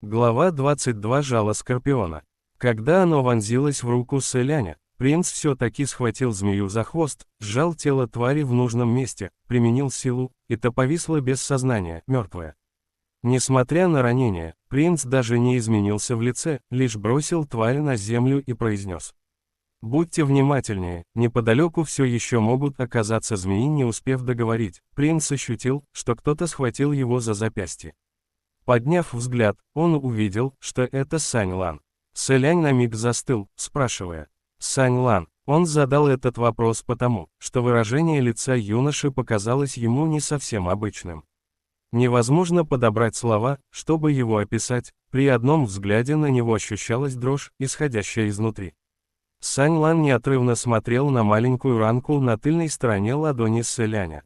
Глава 22. Жало Скорпиона. Когда оно вонзилось в руку Селяня, принц все-таки схватил змею за хвост, сжал тело твари в нужном месте, применил силу, и та повисла без сознания, мертвая. Несмотря на ранение, принц даже не изменился в лице, лишь бросил тварь на землю и произнес: «Будьте внимательнее, неподалеку все еще могут оказаться змеи». Не успев договорить, принц ощутил, что кто-то схватил его за запястье. Подняв взгляд, он увидел, что это Сань Лан. Селянь на миг застыл, спрашивая: «Сань Лан?» Он задал этот вопрос потому, что выражение лица юноши показалось ему не совсем обычным. Невозможно подобрать слова, чтобы его описать, при одном взгляде на него ощущалась дрожь, исходящая изнутри. Сань Лан неотрывно смотрел на маленькую ранку на тыльной стороне ладони Селяня.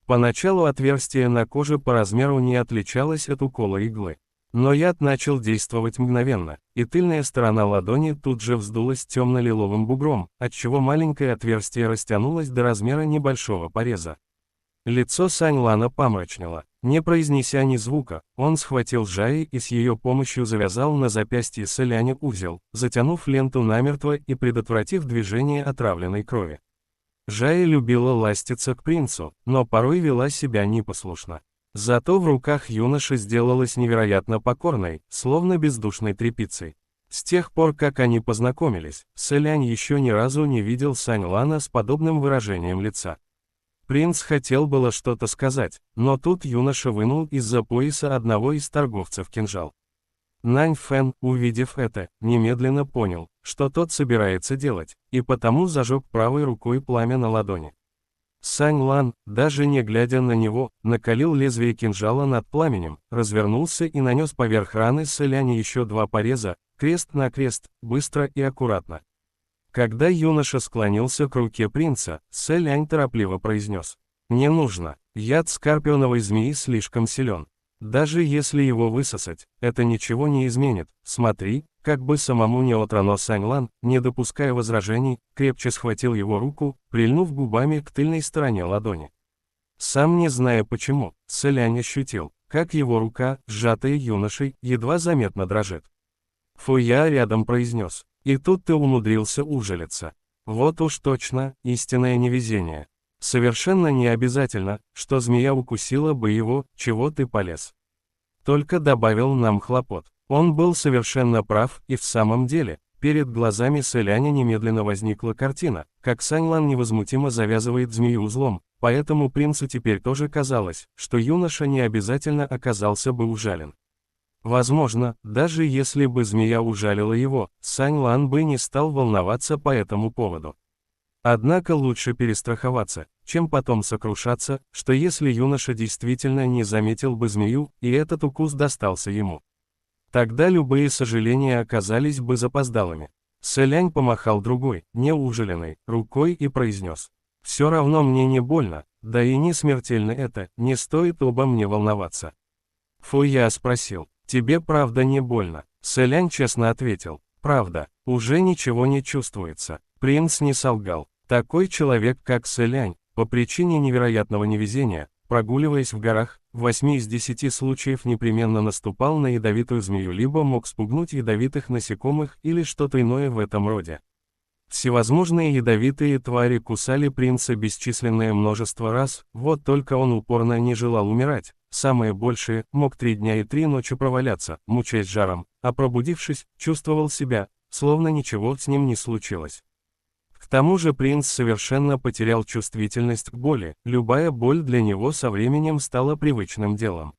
Поначалу отверстие на коже по размеру не отличалось от укола иглы. Но яд начал действовать мгновенно, и тыльная сторона ладони тут же вздулась темно-лиловым бугром, отчего маленькое отверстие растянулось до размера небольшого пореза. Лицо Сань Лана помрачнело. Не произнеся ни звука, он схватил Жаи и с ее помощью завязал на запястье Селяня узел, затянув ленту намертво и предотвратив движение отравленной крови. Жаи любила ластиться к принцу, но порой вела себя непослушно. Зато в руках юноши сделалась невероятно покорной, словно бездушной тряпицей. С тех пор, как они познакомились, Селянь еще ни разу не видел Сань Лана с подобным выражением лица. Принц хотел было что-то сказать, но тут юноша вынул из-за пояса одного из торговцев кинжал. Нань Фэн, увидев это, немедленно понял, что тот собирается делать, и потому зажег правой рукой пламя на ладони. Сань Лан, даже не глядя на него, накалил лезвие кинжала над пламенем, развернулся и нанес поверх раны Селяня еще два пореза, крест на крест, быстро и аккуратно. Когда юноша склонился к руке принца, Селянь торопливо произнес: «Не нужно, яд скорпионовой змеи слишком силен. Даже если его высосать, это ничего не изменит. Смотри». Как бы самому не отрано, Сань Лан, не допуская возражений, крепче схватил его руку, прильнув губами к тыльной стороне ладони. Сам не зная почему, Селянь ощутил, как его рука, сжатая юношей, едва заметно дрожит. Фуя рядом произнес: «И тут ты умудрился ужалиться. Вот уж точно, истинное невезение. Совершенно не обязательно, что змея укусила бы его, чего ты полез. Только добавил нам хлопот». Он был совершенно прав, и в самом деле, перед глазами Селяня немедленно возникла картина, как Сань Лан невозмутимо завязывает змею узлом, поэтому принцу теперь тоже казалось, что юноша не обязательно оказался бы ужален. Возможно, даже если бы змея ужалила его, Сань Лан бы не стал волноваться по этому поводу. Однако лучше перестраховаться, чем потом сокрушаться, что если юноша действительно не заметил бы змею, и этот укус достался ему. Тогда любые сожаления оказались бы запоздалыми. Селянь помахал другой, неужаленной, рукой и произнес: «Все равно мне не больно, да и не смертельно это, не стоит обо мне волноваться». Фуя спросил: «Тебе правда не больно?» Селянь честно ответил: «Правда, уже ничего не чувствуется». Принц не солгал. Такой человек, как Селянь, по причине невероятного невезения, прогуливаясь в горах, в 8 из 10 случаев непременно наступал на ядовитую змею, либо мог спугнуть ядовитых насекомых или что-то иное в этом роде. Всевозможные ядовитые твари кусали принца бесчисленное множество раз, вот только он упорно не желал умирать, самое большее, мог 3 дня и 3 ночи проваляться, мучаясь жаром, а пробудившись, чувствовал себя, словно ничего с ним не случилось. К тому же принц совершенно потерял чувствительность к боли, любая боль для него со временем стала привычным делом.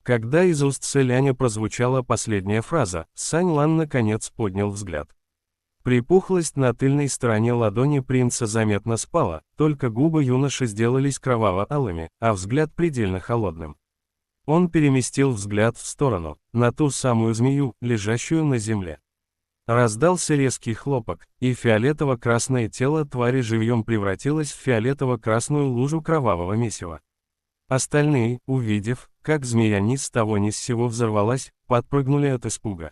Когда из уст Селяня прозвучала последняя фраза, Сань Лан наконец поднял взгляд. Припухлость на тыльной стороне ладони принца заметно спала, только губы юноши сделались кроваво-алыми, а взгляд предельно холодным. Он переместил взгляд в сторону, на ту самую змею, лежащую на земле. Раздался резкий хлопок, и фиолетово-красное тело твари живьем превратилось в фиолетово-красную лужу кровавого месива. Остальные, увидев, как змея ни с того ни с сего взорвалась, подпрыгнули от испуга.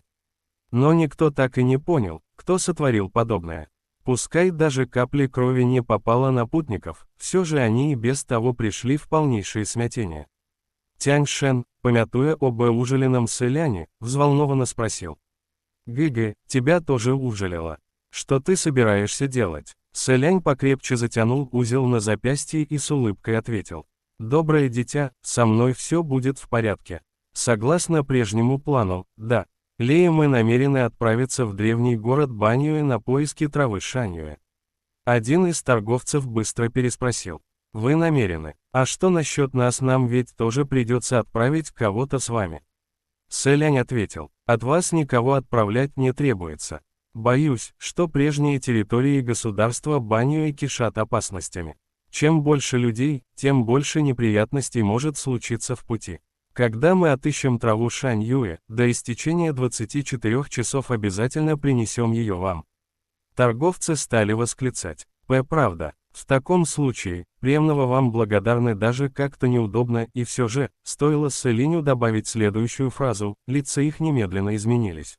Но никто так и не понял, кто сотворил подобное. Пускай даже капли крови не попало на путников, все же они и без того пришли в полнейшее смятение. Тянь Шен, помятуя об ужаленном селяне, взволнованно спросил. «Гыгэ, тебя тоже ужалило. Что ты собираешься делать?» Селянь покрепче затянул узел на запястье и с улыбкой ответил. «Доброе дитя, со мной все будет в порядке. Согласно прежнему плану, да. Лея мы намерены отправиться в древний город Баньюэ на поиски травы Шаньюэ». Один из торговцев быстро переспросил. «Вы намерены? А что насчет нас, нам ведь тоже придется отправить кого-то с вами?» Селянь ответил. «От вас никого отправлять не требуется. Боюсь, что прежние территории государства Баньюэ кишат опасностями. Чем больше людей, тем больше неприятностей может случиться в пути. Когда мы отыщем траву Шаньюэ, до истечения 24 часов обязательно принесем ее вам». Торговцы стали восклицать. Правда. В таком случае, премного вам благодарны, даже как-то неудобно, и все же, стоило Селиню добавить следующую фразу, лица их немедленно изменились.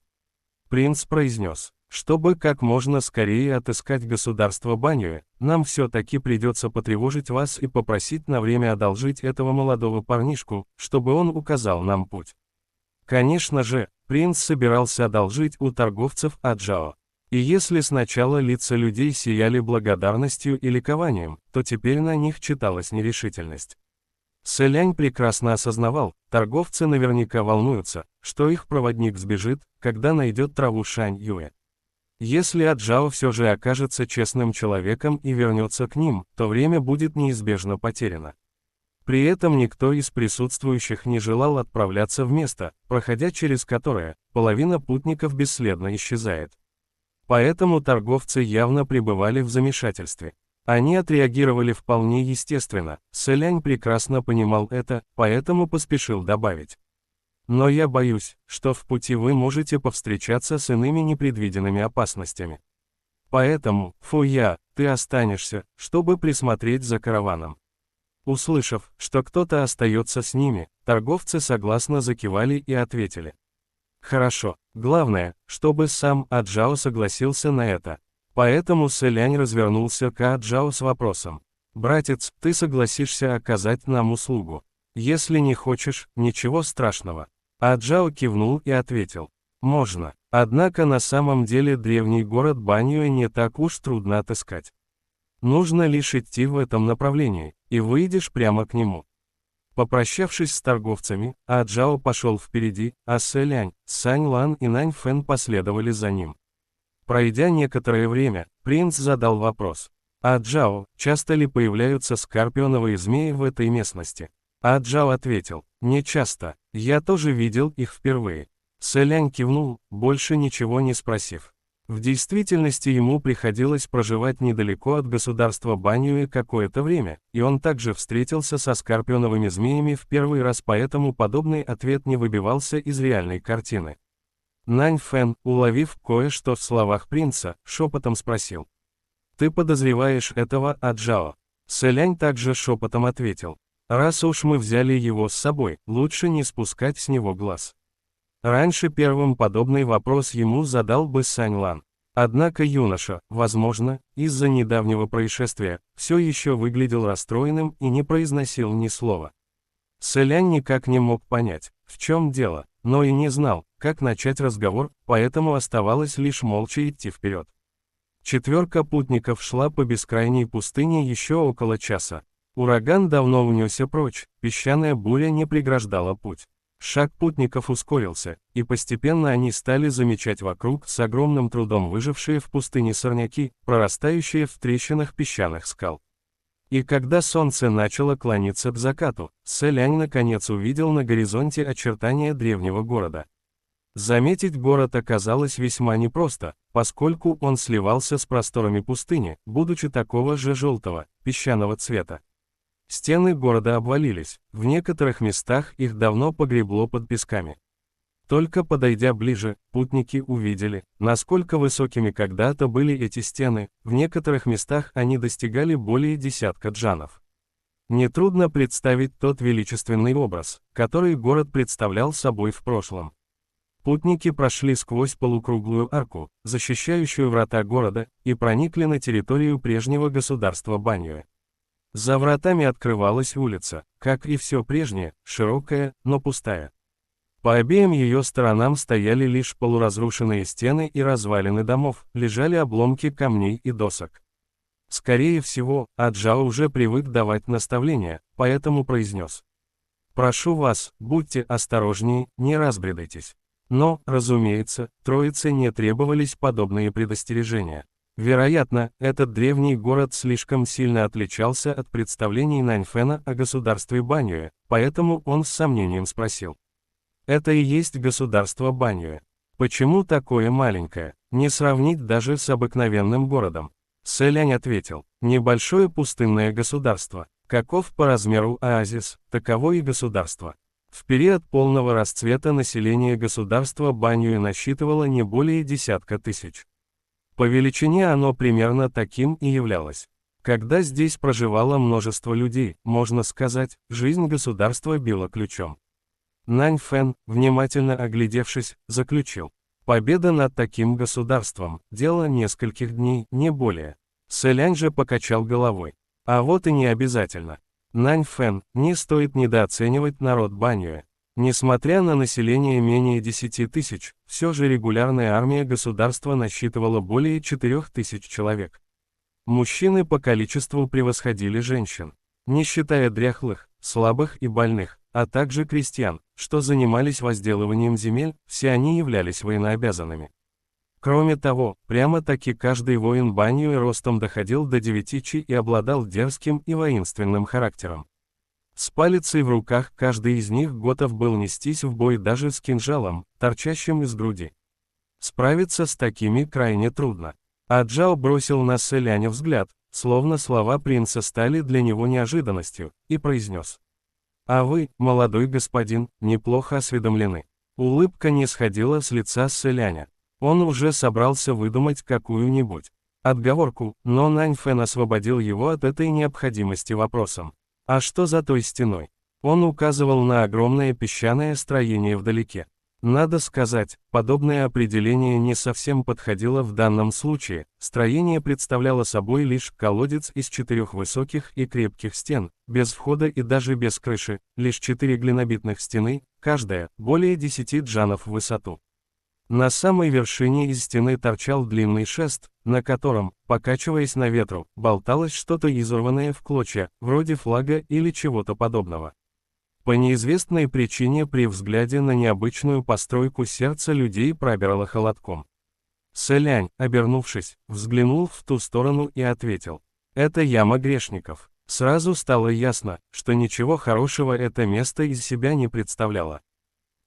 Принц произнес, чтобы как можно скорее отыскать государство Баньюэ, нам все-таки придется потревожить вас и попросить на время одолжить этого молодого парнишку, чтобы он указал нам путь. Конечно же, принц собирался одолжить у торговцев Аджао. И если сначала лица людей сияли благодарностью и ликованием, то теперь на них читалась нерешительность. Селянь прекрасно осознавал, торговцы наверняка волнуются, что их проводник сбежит, когда найдет траву Шань-Юэ. Если Аджао все же окажется честным человеком и вернется к ним, то время будет неизбежно потеряно. При этом никто из присутствующих не желал отправляться в место, проходя через которое, половина путников бесследно исчезает. Поэтому торговцы явно пребывали в замешательстве. Они отреагировали вполне естественно, Селянь прекрасно понимал это, поэтому поспешил добавить. Но я боюсь, что в пути вы можете повстречаться с иными непредвиденными опасностями. Поэтому, Фуя, ты останешься, чтобы присмотреть за караваном. Услышав, что кто-то остается с ними, торговцы согласно закивали и ответили. Хорошо, главное, чтобы сам Аджао согласился на это. Поэтому Селянь развернулся к Аджао с вопросом. «Братец, ты согласишься оказать нам услугу? Если не хочешь, ничего страшного». Аджао кивнул и ответил. «Можно. Однако на самом деле древний город Баньюэ не так уж трудно отыскать. Нужно лишь идти в этом направлении, и выйдешь прямо к нему». Попрощавшись с торговцами, Аджао пошел впереди, а Селянь, Сань Лан и Нань Фэн последовали за ним. Пройдя некоторое время, принц задал вопрос. «Аджао, часто ли появляются скорпионовые змеи в этой местности?» Аджао ответил. «Не часто, я тоже видел их впервые». Селянь кивнул, больше ничего не спросив. В действительности ему приходилось проживать недалеко от государства Баньюэ какое-то время, и он также встретился со скорпионовыми змеями в первый раз, поэтому подобный ответ не выбивался из реальной картины. Нань Фэн, уловив кое-что в словах принца, шепотом спросил. «Ты подозреваешь этого Аджао?» Селянь также шепотом ответил. «Раз уж мы взяли его с собой, лучше не спускать с него глаз». Раньше первым подобный вопрос ему задал бы Сань Лан. Однако юноша, возможно, из-за недавнего происшествия, все еще выглядел расстроенным и не произносил ни слова. Селянь никак не мог понять, в чем дело, но и не знал, как начать разговор, поэтому оставалось лишь молча идти вперед. Четверка путников шла по бескрайней пустыне еще около часа. Ураган давно унесся прочь, песчаная буря не преграждала путь. Шаг путников ускорился, и постепенно они стали замечать вокруг с огромным трудом выжившие в пустыне сорняки, прорастающие в трещинах песчаных скал. И когда солнце начало клониться к закату, Селянь наконец увидел на горизонте очертания древнего города. Заметить город оказалось весьма непросто, поскольку он сливался с просторами пустыни, будучи такого же желтого, песчаного цвета. Стены города обвалились, в некоторых местах их давно погребло под песками. Только подойдя ближе, путники увидели, насколько высокими когда-то были эти стены, в некоторых местах они достигали более десятка джанов. Нетрудно представить тот величественный образ, который город представлял собой в прошлом. Путники прошли сквозь полукруглую арку, защищающую врата города, и проникли на территорию прежнего государства Баньюэ. За вратами открывалась улица, как и все прежнее, широкая, но пустая. По обеим ее сторонам стояли лишь полуразрушенные стены и развалины домов, лежали обломки камней и досок. Скорее всего, Аджао уже привык давать наставления, поэтому произнес: «Прошу вас, будьте осторожнее, не разбредайтесь». Но, разумеется, троице не требовались подобные предостережения. Вероятно, этот древний город слишком сильно отличался от представлений Наньфэна о государстве Баньюэ, поэтому он с сомнением спросил: «Это и есть государство Баньюэ? Почему такое маленькое, не сравнить даже с обыкновенным городом?» Сэлянь ответил: «Небольшое пустынное государство. Каков по размеру оазис, таково и государство». В период полного расцвета население государства Баньюэ насчитывало не более 10 тысяч. По величине оно примерно таким и являлось. Когда здесь проживало множество людей, можно сказать, жизнь государства била ключом. Наньфэн, внимательно оглядевшись, заключил: «Победа над таким государством – дело нескольких дней, не более». Сэлянь же покачал головой: «А вот и не обязательно. Наньфэн, не стоит недооценивать народ Баньюэ. Несмотря на население менее 10 тысяч, все же регулярная армия государства насчитывала более 4 тысяч человек. Мужчины по количеству превосходили женщин, не считая дряхлых, слабых и больных, а также крестьян, что занимались возделыванием земель, все они являлись военнообязанными. Кроме того, прямо-таки каждый воин Баньюэ ростом доходил до 9 чи и обладал дерзким и воинственным характером. С палицей в руках каждый из них готов был нестись в бой даже с кинжалом, торчащим из груди. Справиться с такими крайне трудно. Аджао бросил на Сэляня взгляд, словно слова принца стали для него неожиданностью, и произнес: «А вы, молодой господин, неплохо осведомлены». Улыбка не сходила с лица Сэляня. Он уже собрался выдумать какую-нибудь отговорку, но Наньфэн освободил его от этой необходимости вопросом: «А что за той стеной?» Он указывал на огромное песчаное строение вдалеке. Надо сказать, подобное определение не совсем подходило в данном случае. Строение представляло собой лишь колодец из 4 высоких и крепких стен, без входа и даже без крыши, лишь 4 глинобитных стены, каждая более 10 джанов в высоту. На самой вершине из стены торчал длинный шест, на котором, покачиваясь на ветру, болталось что-то изорванное в клочья, вроде флага или чего-то подобного. По неизвестной причине при взгляде на необычную постройку сердце людей пробирало холодком. Сэлянь, обернувшись, взглянул в ту сторону и ответил: «Это яма грешников». Сразу стало ясно, что ничего хорошего это место из себя не представляло.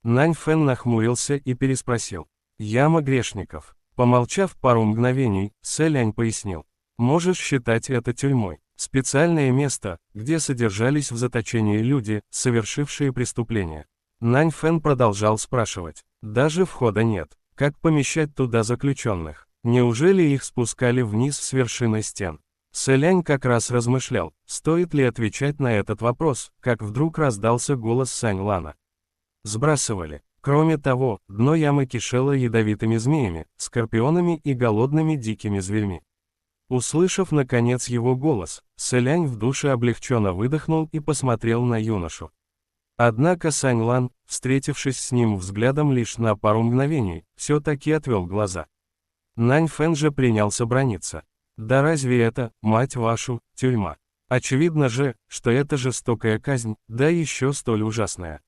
Наньфэн нахмурился и переспросил: «Яма грешников». Помолчав пару мгновений, Сэлянь пояснил: «Можешь считать это тюрьмой. Специальное место, где содержались в заточении люди, совершившие преступления». Наньфэн продолжал спрашивать: «Даже входа нет. Как помещать туда заключенных? Неужели их спускали вниз с вершины стен?» Сэлянь как раз размышлял, стоит ли отвечать на этот вопрос, как вдруг раздался голос Сань Лана. «Сбрасывали. Кроме того, дно ямы кишело ядовитыми змеями, скорпионами и голодными дикими зверьми». Услышав наконец его голос, Сэлянь в душе облегченно выдохнул и посмотрел на юношу. Однако Сань Лан, встретившись с ним взглядом лишь на пару мгновений, все-таки отвел глаза. Наньфэн же принялся браниться: «Да разве это, мать вашу, тюрьма? Очевидно же, что это жестокая казнь, да еще столь ужасная.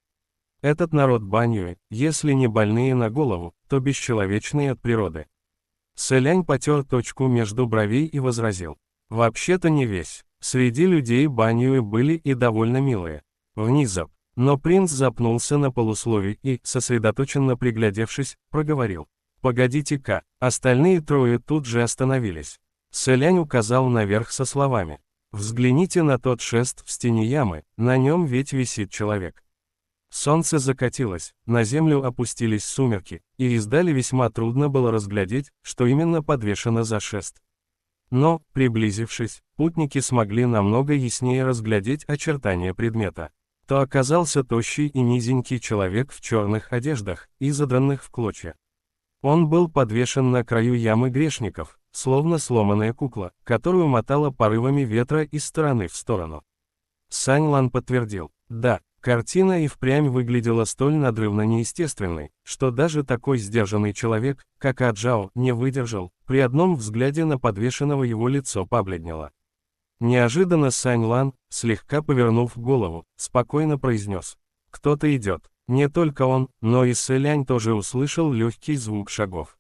Этот народ Баньюэ, если не больные на голову, то бесчеловечные от природы». Сэлянь потер точку между бровей и возразил: «Вообще-то не весь. Среди людей Баньюэ были и довольно милые». Внезап. Но принц запнулся на полуслове и, сосредоточенно приглядевшись, проговорил: «Погодите-ка». Остальные трое тут же остановились. Сэлянь указал наверх со словами: «Взгляните на тот шест в стене ямы, на нем ведь висит человек». Солнце закатилось, на землю опустились сумерки, и издали весьма трудно было разглядеть, что именно подвешено за шест. Но, приблизившись, путники смогли намного яснее разглядеть очертания предмета. То оказался тощий и низенький человек в черных одеждах, изодранных в клочья. Он был подвешен на краю ямы грешников, словно сломанная кукла, которую мотала порывами ветра из стороны в сторону. Сань Лан подтвердил: да, картина и впрямь выглядела столь надрывно неестественной, что даже такой сдержанный человек, как Аджао, не выдержал, при одном взгляде на подвешенного его лицо побледнело. Неожиданно Сань Лан, слегка повернув голову, спокойно произнес: кто-то идет. Не только он, но и Сэлянь тоже услышал легкий звук шагов.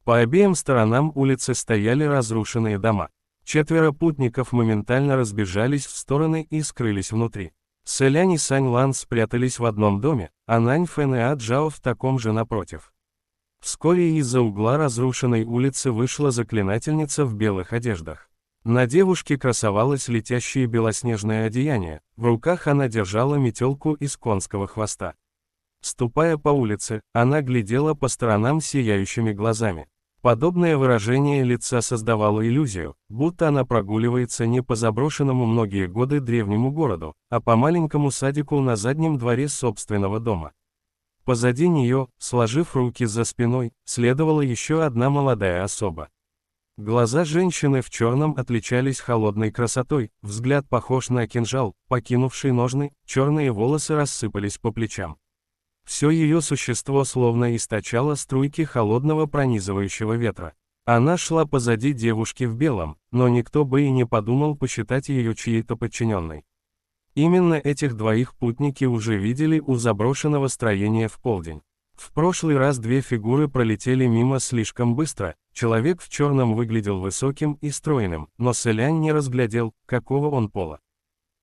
По обеим сторонам улицы стояли разрушенные дома. 4 путников моментально разбежались в стороны и скрылись внутри. Сэлянь и Сань Лан спрятались в одном доме, а Нань Фэн и Аджао в таком же напротив. Вскоре из-за угла разрушенной улицы вышла заклинательница в белых одеждах. На девушке красовалось летящее белоснежное одеяние, в руках она держала метелку из конского хвоста. Ступая по улице, она глядела по сторонам сияющими глазами. Подобное выражение лица создавало иллюзию, будто она прогуливается не по заброшенному многие годы древнему городу, а по маленькому садику на заднем дворе собственного дома. Позади нее, сложив руки за спиной, следовала еще одна молодая особа. Глаза женщины в черном отличались холодной красотой, взгляд похож на кинжал, покинувший ножны, черные волосы рассыпались по плечам. Все ее существо словно источало струйки холодного пронизывающего ветра. Она шла позади девушки в белом, но никто бы и не подумал посчитать ее чьей-то подчиненной. Именно этих двоих путники уже видели у заброшенного строения в полдень. В прошлый раз 2 фигуры пролетели мимо слишком быстро, человек в черном выглядел высоким и стройным, но Сэлянь не разглядел, какого он пола.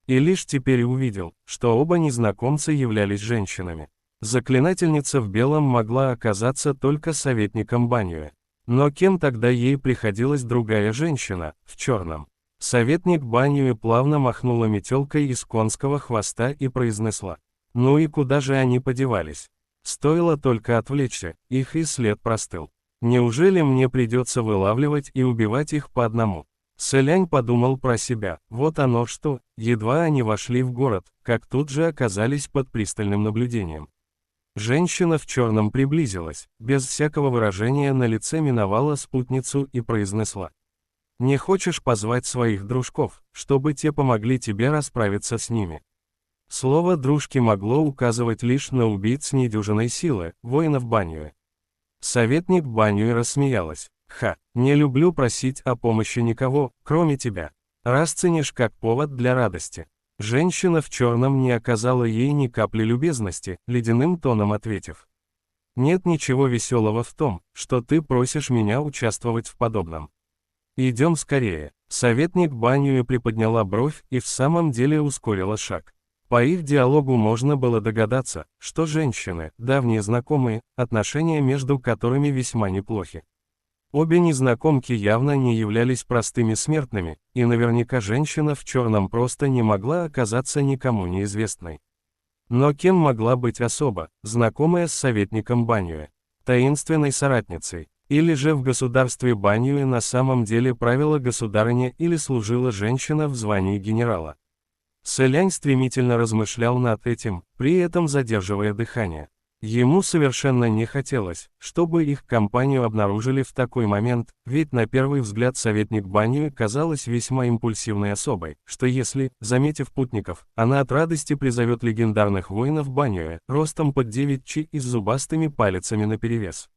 И лишь теперь увидел, что оба незнакомца являлись женщинами. Заклинательница в белом могла оказаться только советником Баньюэ. Но кем тогда ей приходилась другая женщина, в черном? Советник Баньюэ плавно махнула метелкой из конского хвоста и произнесла: ну и куда же они подевались? Стоило только отвлечься, их и след простыл. Неужели мне придется вылавливать и убивать их по одному? Сэлянь подумал про себя: вот оно что, едва они вошли в город, как тут же оказались под пристальным наблюдением. Женщина в черном приблизилась, без всякого выражения на лице миновала спутницу и произнесла: не хочешь позвать своих дружков, чтобы те помогли тебе расправиться с ними? Слово «дружки» могло указывать лишь на убийц недюжинной силы, воинов Баньюэ. Советник Баньюэ рассмеялась: ха, не люблю просить о помощи никого, кроме тебя. Расценишь как повод для радости. Женщина в черном не оказала ей ни капли любезности, ледяным тоном ответив: нет ничего веселого в том, что ты просишь меня участвовать в подобном. Идем скорее. Советник Баньюэ приподняла бровь и в самом деле ускорила шаг. По их диалогу можно было догадаться, что женщины, давние знакомые, отношения между которыми весьма неплохи. Обе незнакомки явно не являлись простыми смертными, и наверняка женщина в черном просто не могла оказаться никому неизвестной. Но кем могла быть особа, знакомая с советником Баньюэ? Таинственной соратницей? Или же в государстве Баньюэ на самом деле правила государыня или служила женщина в звании генерала? Сэлянь стремительно размышлял над этим, при этом задерживая дыхание. Ему совершенно не хотелось, чтобы их компанию обнаружили в такой момент, ведь на первый взгляд советник Баньюэ казалась весьма импульсивной особой, что если, заметив путников, она от радости призовет легендарных воинов Баньюэ, ростом под 9 чи и с зубастыми палицами наперевес.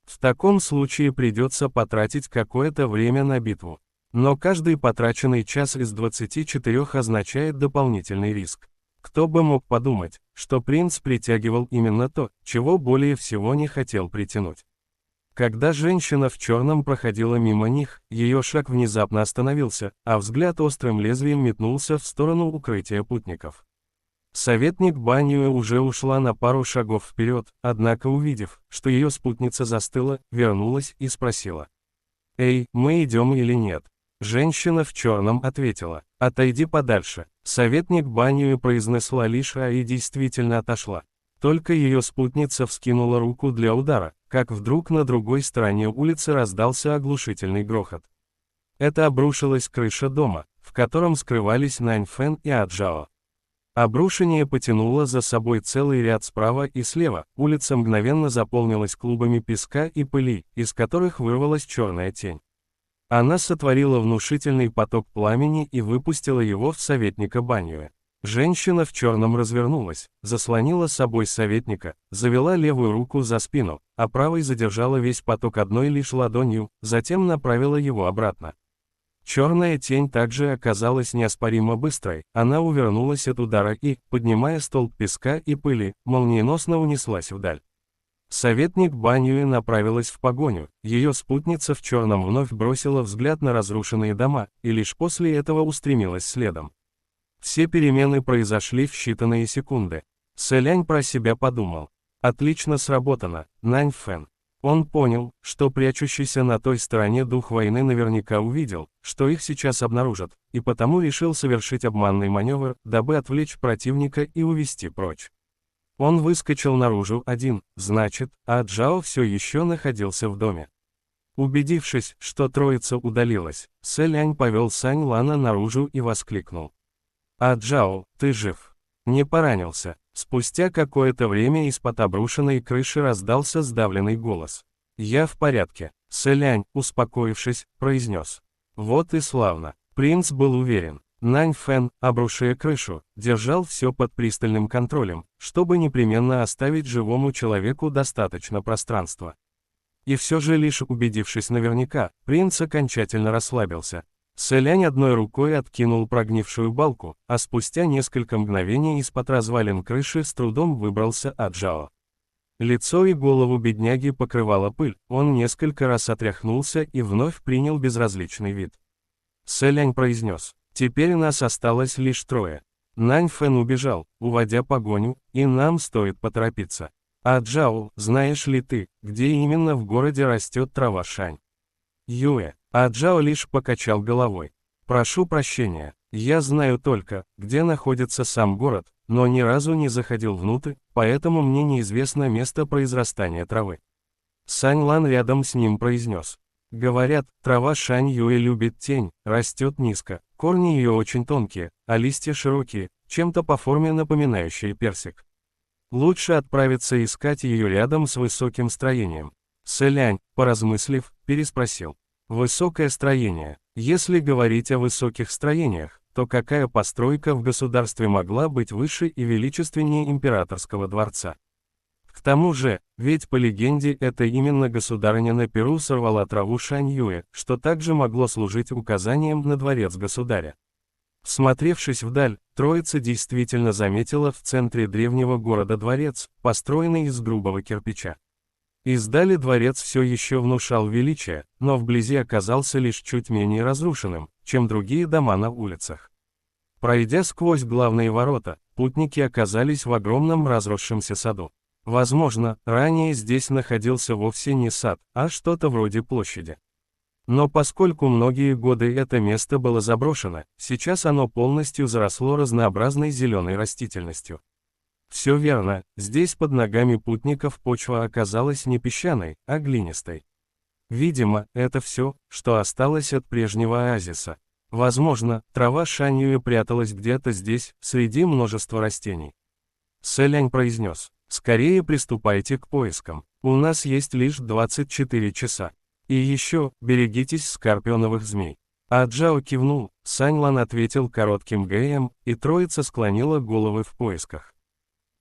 В таком случае придется потратить какое-то время на битву. Но каждый потраченный час из 24 означает дополнительный риск. Кто бы мог подумать, что принц притягивал именно то, чего более всего не хотел притянуть. Когда женщина в черном проходила мимо них, ее шаг внезапно остановился, а взгляд острым лезвием метнулся в сторону укрытия путников. Советник Баньюэ уже ушла на пару шагов вперед, однако увидев, что ее спутница застыла, вернулась и спросила: «Эй, мы идем или нет?» Женщина в черном ответила: «Отойди подальше». Советник Баньюэ произнесла лишь «а» и действительно отошла. Только ее спутница вскинула руку для удара, как вдруг на другой стороне улицы раздался оглушительный грохот. Это обрушилась крыша дома, в котором скрывались Нань Фэн и Аджао. Обрушение потянуло за собой целый ряд справа и слева, улица мгновенно заполнилась клубами песка и пыли, из которых вырвалась черная тень. Она сотворила внушительный поток пламени и выпустила его в советника Баньюэ. Женщина в черном развернулась, заслонила собой советника, завела левую руку за спину, а правой задержала весь поток одной лишь ладонью, затем направила его обратно. Черная тень также оказалась неоспоримо быстрой, она увернулась от удара и, поднимая столб песка и пыли, молниеносно унеслась вдаль. Советник Баньюэ направилась в погоню, ее спутница в черном вновь бросила взгляд на разрушенные дома, и лишь после этого устремилась следом. Все перемены произошли в считанные секунды. Сэлянь про себя подумал. Отлично сработано, Нань Фэн. Он понял, что прячущийся на той стороне дух войны наверняка увидел, что их сейчас обнаружат, и потому решил совершить обманный маневр, дабы отвлечь противника и увести прочь. Он выскочил наружу один, значит, а Джао все еще находился в доме. Убедившись, что троица удалилась, Сэлянь повел Сань Лана наружу и воскликнул. «А Джао, ты жив? Не поранился?» Спустя какое-то время из-под обрушенной крыши раздался сдавленный голос. «Я в порядке», — Сэлянь, успокоившись, произнес. «Вот и славно». Принц был уверен. Нань Фэн, обрушая крышу, держал все под пристальным контролем, чтобы непременно оставить живому человеку достаточно пространства. И все же лишь убедившись наверняка, принц окончательно расслабился. Сэлянь одной рукой откинул прогнившую балку, а спустя несколько мгновений из-под развалин крыши с трудом выбрался Аджао. Лицо и голову бедняги покрывала пыль, он несколько раз отряхнулся и вновь принял безразличный вид. Сэлянь произнес: «Теперь нас осталось лишь трое. Нань Фэн убежал, уводя погоню, и нам стоит поторопиться. А Джао, знаешь ли ты, где именно в городе растет трава шань?» Юэ. А Джао лишь покачал головой. «Прошу прощения, я знаю только, где находится сам город, но ни разу не заходил внутрь, поэтому мне неизвестно место произрастания травы». Сань Лан рядом с ним произнес. «Говорят, трава Шань Юэ любит тень, растет низко, корни ее очень тонкие, а листья широкие, чем-то по форме напоминающие персик. Лучше отправиться искать ее рядом с высоким строением». Сэлянь, поразмыслив, переспросил. «Высокое строение. Если говорить о высоких строениях, то какая постройка в государстве могла быть выше и величественнее императорского дворца? К тому же, ведь по легенде это именно государыня на Перу сорвала траву Шань Юэ, что также могло служить указанием на дворец государя». Всмотревшись вдаль, троица действительно заметила в центре древнего города дворец, построенный из грубого кирпича. Издали дворец все еще внушал величие, но вблизи оказался лишь чуть менее разрушенным, чем другие дома на улицах. Пройдя сквозь главные ворота, путники оказались в огромном разросшемся саду. Возможно, ранее здесь находился вовсе не сад, а что-то вроде площади. Но поскольку многие годы это место было заброшено, сейчас оно полностью заросло разнообразной зеленой растительностью. Все верно, здесь под ногами путников почва оказалась не песчаной, а глинистой. Видимо, это все, что осталось от прежнего оазиса. Возможно, трава Шань Юэ пряталась где-то здесь, среди множества растений. Сэлянь произнес: «Скорее приступайте к поискам, у нас есть лишь 24 часа. И еще, берегитесь скорпионовых змей». А Джао кивнул, Сань Лан ответил коротким гэем, и троица склонила головы в поисках.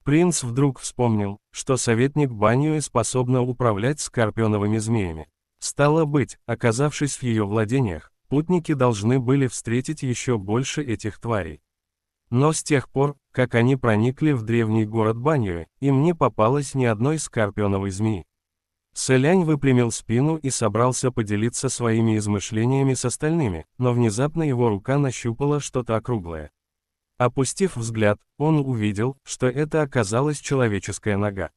Принц вдруг вспомнил, что советник Баньюэ способна управлять скорпионовыми змеями. Стало быть, оказавшись в ее владениях, путники должны были встретить еще больше этих тварей. Но с тех пор, как они проникли в древний город Баньюэ, им не попалось ни одной скорпионовой змеи. Сэлянь выпрямил спину и собрался поделиться своими измышлениями с остальными, но внезапно его рука нащупала что-то округлое. Опустив взгляд, он увидел, что это оказалась человеческая нога.